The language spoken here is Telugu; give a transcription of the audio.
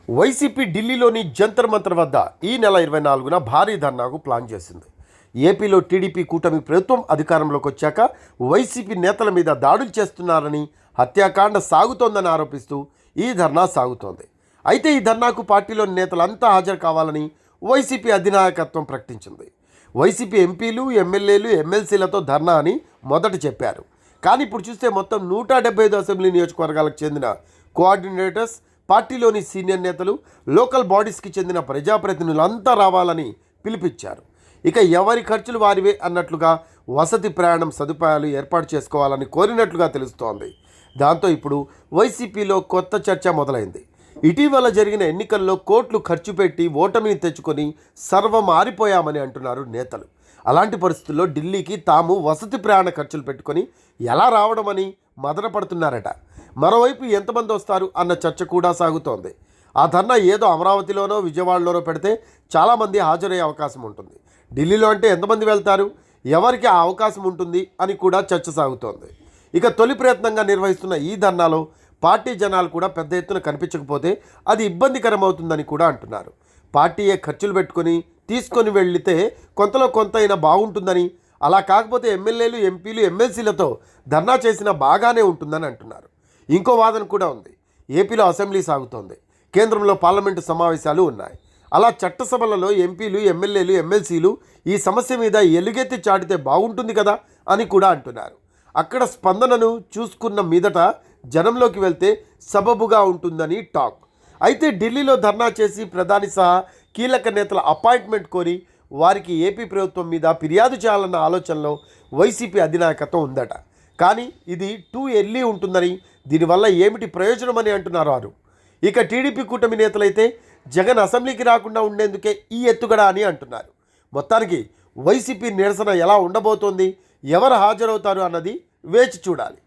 వైసీపీ ఢిల్లీలోని జంతర్ మంతర్ వద్ద ఈ నెల 24న భారీ ధర్నాకు ప్లాన్ చేసింది. ఏపీలో టీడీపీ కూటమి ప్రభుత్వం అధికారంలోకి వచ్చాక వైసీపీ నేతల మీద దాడులు చేస్తున్నారని, హత్యాకాండ సాగుతోందని ఆరోపిస్తూ ఈ ధర్నా సాగుతోంది. అయితే ఈ ధర్నాకు పార్టీలోని నేతలంతా హాజరు కావాలని వైసీపీ అధినాయకత్వం ప్రకటించింది. వైసీపీ ఎంపీలు, ఎమ్మెల్యేలు, ఎమ్మెల్సీలతో ధర్నా అని మొదట చెప్పారు. కానీ ఇప్పుడు చూస్తే మొత్తం 175 అసెంబ్లీ నియోజకవర్గాలకు చెందిన కోఆర్డినేటర్స్, పార్టీలోని సీనియర్ నేతలు, లోకల్ బాడీస్కి చెందిన ప్రజాప్రతినిధులంతా రావాలని పిలిపించారు. ఇక ఎవరి ఖర్చులు వారివే అన్నట్లుగా వసతి, ప్రయాణం సదుపాయాలు ఏర్పాటు చేసుకోవాలని కోరినట్లుగా తెలుస్తోంది. దాంతో ఇప్పుడు వైసీపీలో కొత్త చర్చ మొదలైంది. ఇటీవల జరిగిన ఎన్నికల్లో కోట్లు ఖర్చు పెట్టి ఓటమిని తెచ్చుకొని సర్వం ఆరిపోయామని అంటున్నారు నేతలు. అలాంటి పరిస్థితుల్లో ఢిల్లీకి తాము వసతి, ప్రయాణ ఖర్చులు పెట్టుకొని ఎలా రావడమని మదన పడుతున్నారట. మరోవైపు ఎంతమంది వస్తారు అన్న చర్చ కూడా సాగుతోంది. ఆ ధర్నా ఏదో అమరావతిలోనో, విజయవాడలోనో పెడితే చాలామంది హాజరయ్యే అవకాశం ఉంటుంది. ఢిల్లీలో అంటే ఎంతమంది వెళ్తారు, ఎవరికి ఆ అవకాశం ఉంటుంది అని కూడా చర్చ సాగుతోంది. ఇక తొలి ప్రయత్నంగా నిర్వహిస్తున్న ఈ ధర్నాలో పార్టీ జనాలు కూడా పెద్ద ఎత్తున కనిపించకపోతే అది ఇబ్బందికరమవుతుందని కూడా అంటున్నారు. పార్టీయే ఖర్చులు పెట్టుకొని తీసుకొని వెళితే కొంతలో కొంత అయినా బాగుంటుందని, అలా కాకపోతే ఎమ్మెల్యేలు, ఎంపీలు, ఎమ్మెల్సీలతో ధర్నా చేసినా బాగానే ఉంటుందని అంటున్నారు. ఇంకో వాదన కూడా ఉంది. ఏపీలో అసెంబ్లీ సాగుతోంది, కేంద్రంలో పార్లమెంటు సమావేశాలు ఉన్నాయి. అలా చట్టసభలలో ఎంపీలు, ఎమ్మెల్యేలు, ఎమ్మెల్సీలు ఈ సమస్య మీద ఎలుగెత్తి చాటితే బాగుంటుంది కదా అని కూడా అంటున్నారు. అక్కడ స్పందనను చూసుకున్న మీదట జనంలోకి వెళ్తే సబబుగా ఉంటుందని టాక్. అయితే ఢిల్లీలో ధర్నా చేసి ప్రధాని సహా కీలక నేతల అపాయింట్మెంట్ కోరి వారికి ఏపీ ప్రభుత్వం మీద ఫిర్యాదు చేయాలన్న ఆలోచనలో వైసీపీ అధినాయకత్వం ఉందట. కానీ ఇది టూ ఎర్లీ ఉంటుందని, దీనివల్ల ఏమిటి ప్రయోజనమని అంటున్నారు వారు. ఇక టీడీపీ కూటమి నేతలైతే జగన్ అసెంబ్లీకి రాకుండా ఉండేందుకే ఈ ఎత్తుగడ అని అంటున్నారు. మొత్తానికి వైసీపీ నిరసన ఎలా ఉండబోతోంది, ఎవరు హాజరవుతారు అన్నది వేచి చూడాలి.